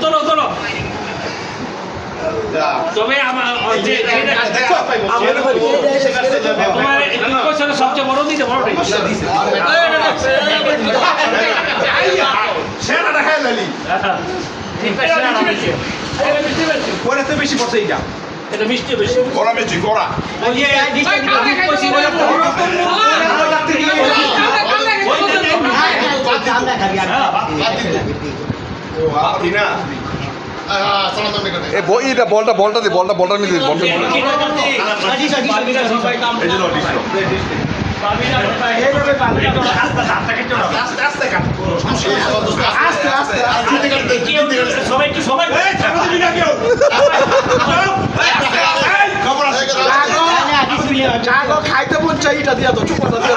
চলো চলো তবে আমার তোমার সবচেয়ে বড় দিতে বড় বেশি পড়ছে এইটা এটা মিষ্টি বেশি কড়া মিষ্টি কড়া এটা বলটা দি বলটা নিয়ে দিই বলটা খাইতে মন চাই এটা দিয়া তো চুপাটা দিয়া